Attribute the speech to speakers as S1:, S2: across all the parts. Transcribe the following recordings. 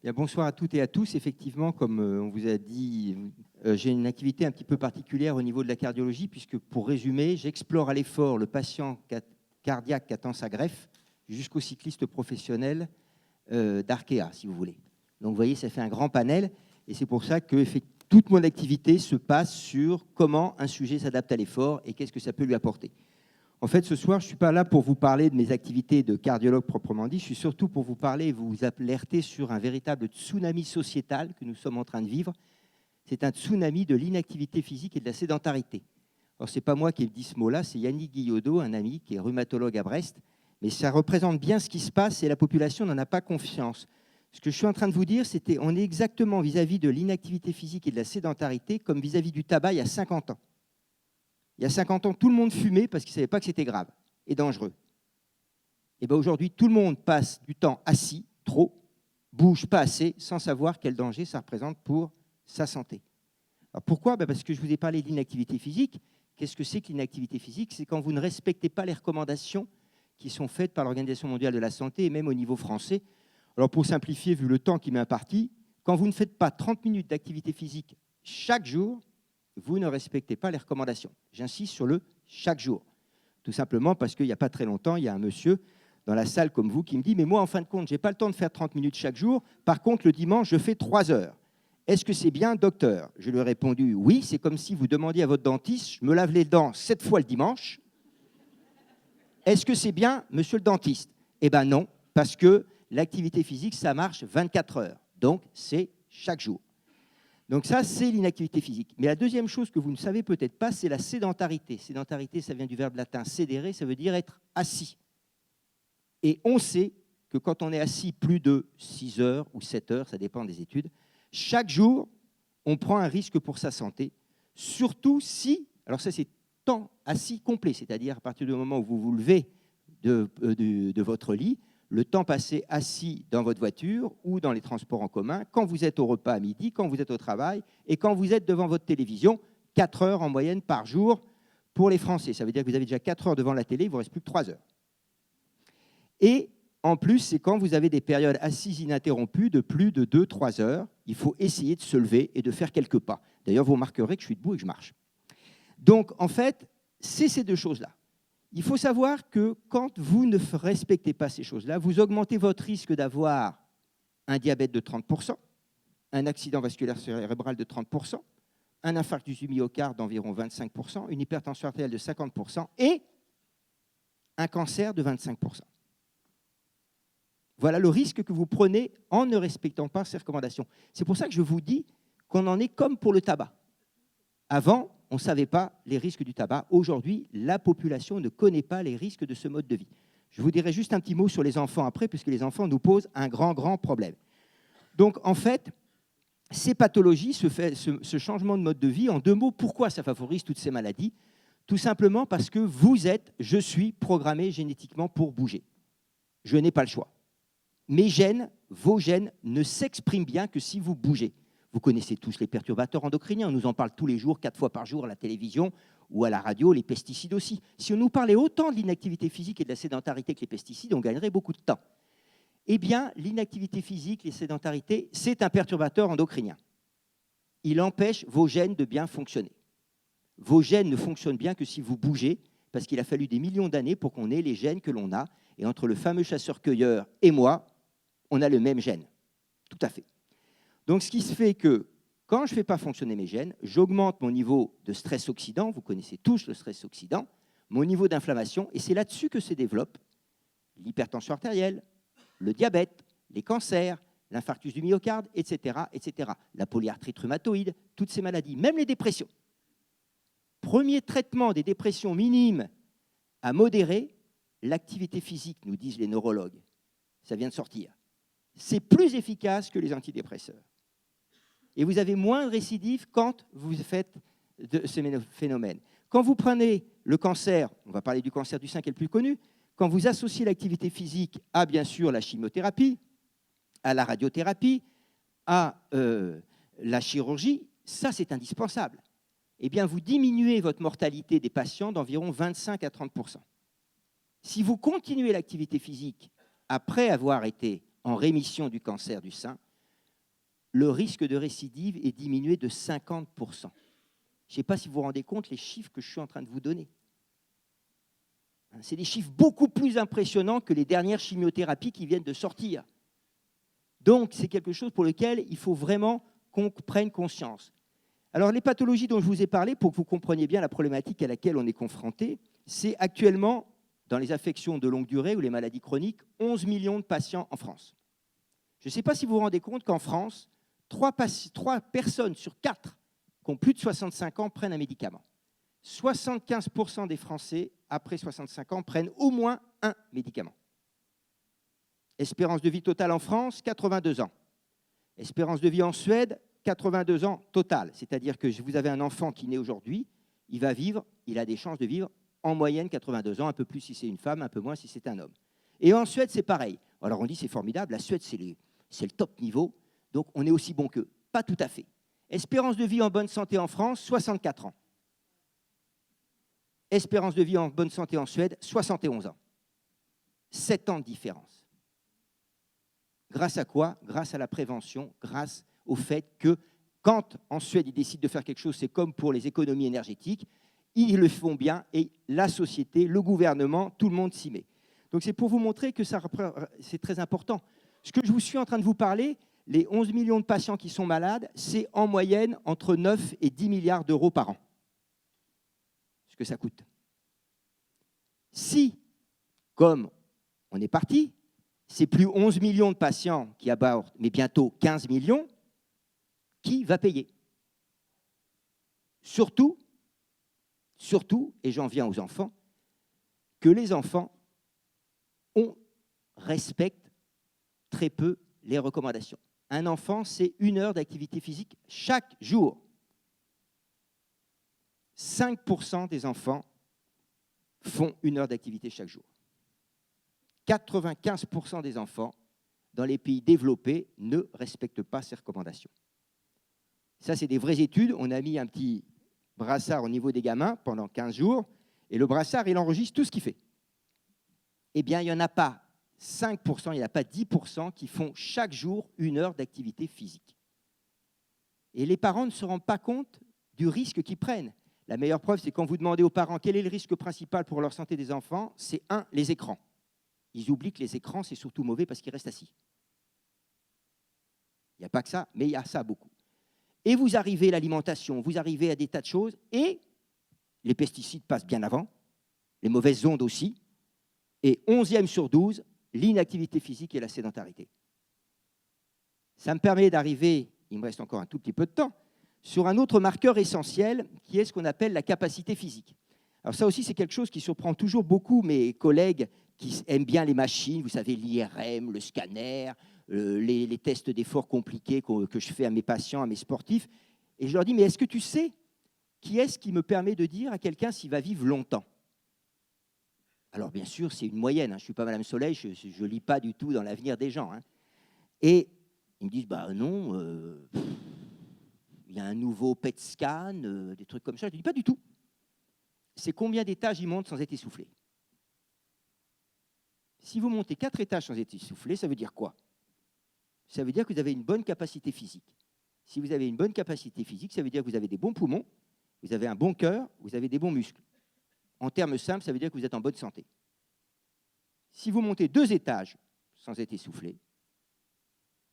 S1: Bien, bonsoir à toutes et à tous. Effectivement, comme on vous a dit, j'ai une activité un petit peu particulière au niveau de la cardiologie, puisque pour résumer, j'explore à l'effort le patient cardiaque qui attend sa greffe jusqu'au cycliste professionnel d'Arkea, si vous voulez. Donc vous voyez, ça fait un grand panel, et c'est pour ça que toute mon activité se passe sur comment un sujet s'adapte à l'effort et qu'est-ce que ça peut lui apporter. En fait, ce soir, je ne suis pas là pour vous parler de mes activités de cardiologue proprement dit, je suis surtout pour vous parler et vous alerter sur un véritable tsunami sociétal que nous sommes en train de vivre. C'est un tsunami de l'inactivité physique et de la sédentarité. Alors, ce n'est pas moi qui ai dit ce mot-là, c'est Yannick Guillaudot, un ami qui est rhumatologue à Brest, mais ça représente bien ce qui se passe et la population n'en a pas confiance. Ce que je suis en train de vous dire, c'est qu'on est exactement vis-à-vis de l'inactivité physique et de la sédentarité comme vis-à-vis du tabac il y a 50 ans. Il y a 50 ans, tout le monde fumait parce qu'il ne savait pas que c'était grave et dangereux. Et bien aujourd'hui, tout le monde passe du temps assis, trop, bouge pas assez, sans savoir quel danger ça représente pour sa santé. Alors pourquoi ? Parce que je vous ai parlé de l'inactivité physique. Qu'est-ce que c'est que l'inactivité physique ? C'est quand vous ne respectez pas les recommandations qui sont faites par l'Organisation mondiale de la santé et même au niveau français. Alors pour simplifier, vu le temps qui m'est imparti, quand vous ne faites pas 30 minutes d'activité physique chaque jour, vous ne respectez pas les recommandations. J'insiste sur le chaque jour. Tout simplement parce qu'il n'y a pas très longtemps, il y a un monsieur dans la salle comme vous qui me dit « Mais moi, en fin de compte, je n'ai pas le temps de faire 30 minutes chaque jour. Par contre, le dimanche, je fais 3 heures. Est-ce que c'est bien, docteur ?» Je lui ai répondu « Oui, c'est comme si vous demandiez à votre dentiste « Je me lave les dents 7 fois le dimanche. Est-ce que c'est bien, monsieur le dentiste ?» Eh bien non, parce que l'activité physique, ça marche 24 heures. Donc, c'est chaque jour. Donc ça, c'est l'inactivité physique. Mais la deuxième chose que vous ne savez peut-être pas, c'est la sédentarité. Sédentarité, ça vient du verbe latin sédere, ça veut dire être assis. Et on sait que quand on est assis plus de 6 heures ou 7 heures, ça dépend des études, chaque jour, on prend un risque pour sa santé, surtout si, alors ça c'est temps assis complet, c'est-à-dire à partir du moment où vous vous levez de votre lit, le temps passé assis dans votre voiture ou dans les transports en commun, quand vous êtes au repas à midi, quand vous êtes au travail et quand vous êtes devant votre télévision, 4 heures en moyenne par jour pour les Français. Ça veut dire que vous avez déjà 4 heures devant la télé, il ne vous reste plus que 3 heures. Et en plus, c'est quand vous avez des périodes assises ininterrompues de plus de 2-3 heures, il faut essayer de se lever et de faire quelques pas. D'ailleurs, vous remarquerez que je suis debout et que je marche. Donc, en fait, c'est ces deux choses-là. Il faut savoir que quand vous ne respectez pas ces choses-là, vous augmentez votre risque d'avoir un diabète de 30%, un accident vasculaire cérébral de 30%, un infarctus du myocarde d'environ 25%, une hypertension artérielle de 50% et un cancer de 25%. Voilà le risque que vous prenez en ne respectant pas ces recommandations. C'est pour ça que je vous dis qu'on en est comme pour le tabac. Avant, on ne savait pas les risques du tabac. Aujourd'hui, la population ne connaît pas les risques de ce mode de vie. Je vous dirai juste un petit mot sur les enfants après, puisque les enfants nous posent un grand problème. Donc, en fait, ces pathologies, ce changement de mode de vie, en 2 mots, pourquoi ça favorise toutes ces maladies ? Tout simplement parce que je suis programmé génétiquement pour bouger. Je n'ai pas le choix. Mes gènes, vos gènes, ne s'expriment bien que si vous bougez. Vous connaissez tous les perturbateurs endocriniens, on nous en parle tous les jours, 4 fois par jour à la télévision ou à la radio, les pesticides aussi. Si on nous parlait autant de l'inactivité physique et de la sédentarité que les pesticides, on gagnerait beaucoup de temps. Eh bien, l'inactivité physique, les sédentarités, c'est un perturbateur endocrinien. Il empêche vos gènes de bien fonctionner. Vos gènes ne fonctionnent bien que si vous bougez, parce qu'il a fallu des millions d'années pour qu'on ait les gènes que l'on a. Et entre le fameux chasseur-cueilleur et moi, on a le même gène. Tout à fait. Donc, ce qui se fait que quand je ne fais pas fonctionner mes gènes, j'augmente mon niveau de stress oxydant, vous connaissez tous le stress oxydant, mon niveau d'inflammation, et c'est là-dessus que se développe l'hypertension artérielle, le diabète, les cancers, l'infarctus du myocarde, etc., etc. La polyarthrite rhumatoïde, toutes ces maladies, même les dépressions. Premier traitement des dépressions minimes à modérées, l'activité physique, nous disent les neurologues. Ça vient de sortir. C'est plus efficace que les antidépresseurs. Et vous avez moins de récidives quand vous faites de ce phénomène. Quand vous prenez le cancer, on va parler du cancer du sein qui est le plus connu, quand vous associez l'activité physique à, bien sûr, la chimiothérapie, à la radiothérapie, à la chirurgie, ça, c'est indispensable. Eh bien, vous diminuez votre mortalité des patients d'environ 25 à 30%. Si vous continuez l'activité physique après avoir été en rémission du cancer du sein, le risque de récidive est diminué de 50%. Je ne sais pas si vous vous rendez compte les chiffres que je suis en train de vous donner. C'est des chiffres beaucoup plus impressionnants que les dernières chimiothérapies qui viennent de sortir. Donc, c'est quelque chose pour lequel il faut vraiment qu'on prenne conscience. Alors, les pathologies dont je vous ai parlé, pour que vous compreniez bien la problématique à laquelle on est confronté, c'est actuellement, dans les affections de longue durée ou les maladies chroniques, 11 millions de patients en France. Je ne sais pas si vous vous rendez compte qu'en France, 3 personnes sur 4 qui ont plus de 65 ans prennent un médicament. 75% des Français, après 65 ans, prennent au moins un médicament. Espérance de vie totale en France, 82 ans. Espérance de vie en Suède, 82 ans total. C'est-à-dire que vous avez un enfant qui naît aujourd'hui, il a des chances de vivre en moyenne 82 ans, un peu plus si c'est une femme, un peu moins si c'est un homme. Et en Suède, c'est pareil. Alors on dit c'est formidable, la Suède, c'est le top niveau, donc on est aussi bon qu'eux. Pas tout à fait. Espérance de vie en bonne santé en France, 64 ans. Espérance de vie en bonne santé en Suède, 71 ans. 7 ans de différence. Grâce à quoi? Grâce à la prévention, grâce au fait que quand en Suède ils décident de faire quelque chose, c'est comme pour les économies énergétiques, ils le font bien et la société, le gouvernement, tout le monde s'y met. Donc c'est pour vous montrer que c'est très important. Ce que je vous suis en train de vous parler, les 11 millions de patients qui sont malades, c'est en moyenne entre 9 et 10 milliards d'euros par an. Ce que ça coûte. Si, comme on est parti, c'est plus 11 millions de patients qui abortent, mais bientôt 15 millions, qui va payer? Surtout, et j'en viens aux enfants, que les enfants respectent très peu les recommandations. Un enfant, c'est 1 heure d'activité physique chaque jour. 5% des enfants font 1 heure d'activité chaque jour. 95% des enfants dans les pays développés ne respectent pas ces recommandations. Ça, c'est des vraies études. On a mis un petit brassard au niveau des gamins pendant 15 jours, et le brassard, il enregistre tout ce qu'il fait. Eh bien, il n'y en a pas 5%, il n'y en a pas 10% qui font chaque jour 1 heure d'activité physique. Et les parents ne se rendent pas compte du risque qu'ils prennent. La meilleure preuve, c'est quand vous demandez aux parents quel est le risque principal pour leur santé des enfants, c'est les écrans. Ils oublient que les écrans, c'est surtout mauvais parce qu'ils restent assis. Il n'y a pas que ça, mais il y a ça beaucoup. Et vous arrivez à l'alimentation, vous arrivez à des tas de choses, et les pesticides passent bien avant, les mauvaises ondes aussi, et 11e sur 12, l'inactivité physique et la sédentarité. Ça me permet d'arriver, il me reste encore un tout petit peu de temps, sur un autre marqueur essentiel, qui est ce qu'on appelle la capacité physique. Alors ça aussi, c'est quelque chose qui surprend toujours beaucoup mes collègues qui aiment bien les machines, vous savez, l'IRM, le scanner, les tests d'efforts compliqués que je fais à mes patients, à mes sportifs. Et je leur dis, mais est-ce que tu sais qui est-ce qui me permet de dire à quelqu'un s'il va vivre longtemps? Alors bien sûr, c'est une moyenne, hein. Je ne suis pas Madame Soleil, je ne lis pas du tout dans l'avenir des gens, hein. Et ils me disent, bah non, il y a un nouveau PET scan, des trucs comme ça. Je ne dis pas du tout. C'est combien d'étages ils montent sans être essoufflés? Si vous montez 4 étages sans être essoufflé, ça veut dire quoi? Ça veut dire que vous avez une bonne capacité physique. Si vous avez une bonne capacité physique, ça veut dire que vous avez des bons poumons, vous avez un bon cœur, vous avez des bons muscles. En termes simples, ça veut dire que vous êtes en bonne santé. Si vous montez 2 étages sans être essoufflé,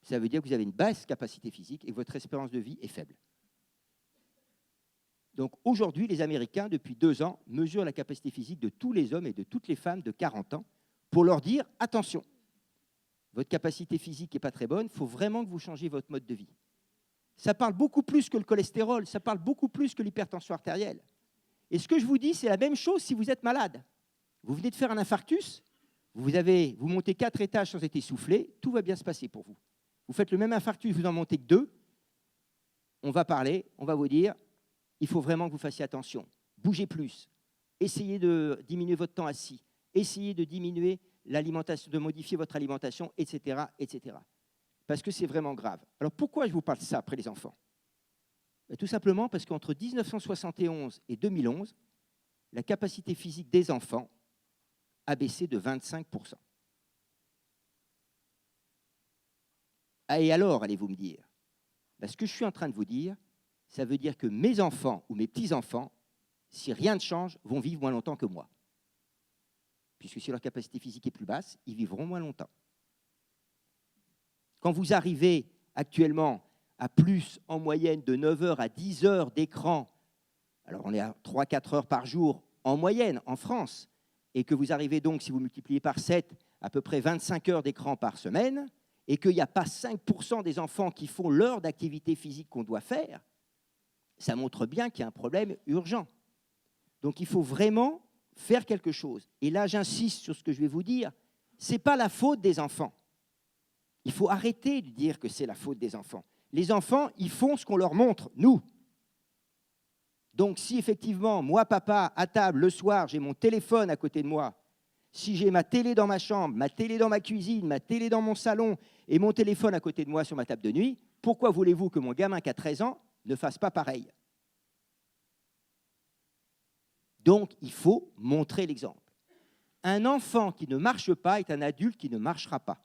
S1: ça veut dire que vous avez une basse capacité physique et que votre espérance de vie est faible. Donc aujourd'hui, les Américains, depuis 2 ans, mesurent la capacité physique de tous les hommes et de toutes les femmes de 40 ans pour leur dire, attention, votre capacité physique n'est pas très bonne, il faut vraiment que vous changiez votre mode de vie. Ça parle beaucoup plus que le cholestérol, ça parle beaucoup plus que l'hypertension artérielle. Et ce que je vous dis, c'est la même chose si vous êtes malade. Vous venez de faire un infarctus, vous montez 4 étages sans être essoufflé, tout va bien se passer pour vous. Vous faites le même infarctus, vous n'en montez que 2, on va parler, on va vous dire, il faut vraiment que vous fassiez attention, bougez plus, essayez de diminuer votre temps assis, essayez de diminuer l'alimentation, de modifier votre alimentation, etc., etc. Parce que c'est vraiment grave. Alors pourquoi je vous parle de ça après les enfants? Tout simplement parce qu'entre 1971 et 2011, la capacité physique des enfants a baissé de 25%. Ah, et alors, allez-vous me dire, Ben, ce que je suis en train de vous dire, ça veut dire que mes enfants ou mes petits-enfants, si rien ne change, vont vivre moins longtemps que moi. Puisque si leur capacité physique est plus basse, ils vivront moins longtemps. Quand vous arrivez actuellement à plus en moyenne de 9 heures à 10 heures d'écran, alors on est à 3-4 heures par jour en moyenne en France, et que vous arrivez donc, si vous multipliez par 7, à peu près 25 heures d'écran par semaine, et qu'il n'y a pas 5% des enfants qui font l'heure d'activité physique qu'on doit faire, ça montre bien qu'il y a un problème urgent. Donc il faut vraiment faire quelque chose. Et là, j'insiste sur ce que je vais vous dire, ce n'est pas la faute des enfants. Il faut arrêter de dire que c'est la faute des enfants. Les enfants, ils font ce qu'on leur montre, nous. Donc si effectivement, moi, papa, à table, le soir, j'ai mon téléphone à côté de moi, si j'ai ma télé dans ma chambre, ma télé dans ma cuisine, ma télé dans mon salon et mon téléphone à côté de moi sur ma table de nuit, pourquoi voulez-vous que mon gamin qui a 13 ans ne fasse pas pareil? Donc, il faut montrer l'exemple. Un enfant qui ne marche pas est un adulte qui ne marchera pas.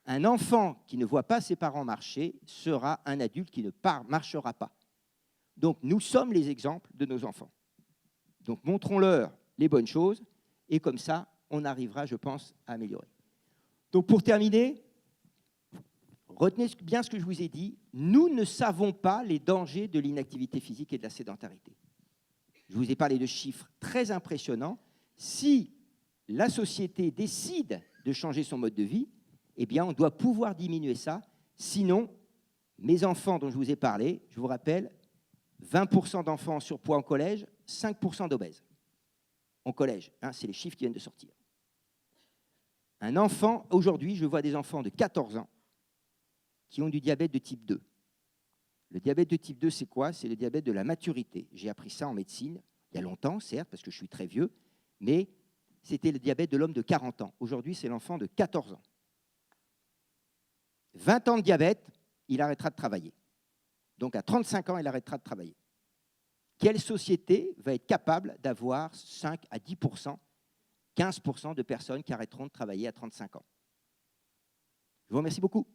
S1: Un enfant qui ne voit pas ses parents marcher sera un adulte qui ne marchera pas. Donc, nous sommes les exemples de nos enfants. Donc, montrons-leur les bonnes choses et comme ça, on arrivera, je pense, à améliorer. Donc, pour terminer, retenez bien ce que je vous ai dit. Nous ne savons pas les dangers de l'inactivité physique et de la sédentarité. Je vous ai parlé de chiffres très impressionnants. Si la société décide de changer son mode de vie, eh bien, on doit pouvoir diminuer ça. Sinon, mes enfants dont je vous ai parlé, je vous rappelle, 20% d'enfants en surpoids en collège, 5% d'obèses. En collège, hein, c'est les chiffres qui viennent de sortir. Un enfant, aujourd'hui, je vois des enfants de 14 ans qui ont du diabète de type 2. Le diabète de type 2, c'est quoi? C'est le diabète de la maturité. J'ai appris ça en médecine, il y a longtemps, certes, parce que je suis très vieux, mais c'était le diabète de l'homme de 40 ans. Aujourd'hui, c'est l'enfant de 14 ans. 20 ans de diabète, il arrêtera de travailler. Donc, à 35 ans, il arrêtera de travailler. Quelle société va être capable d'avoir 5 à 10%, 15% de personnes qui arrêteront de travailler à 35 ans? Je vous remercie beaucoup.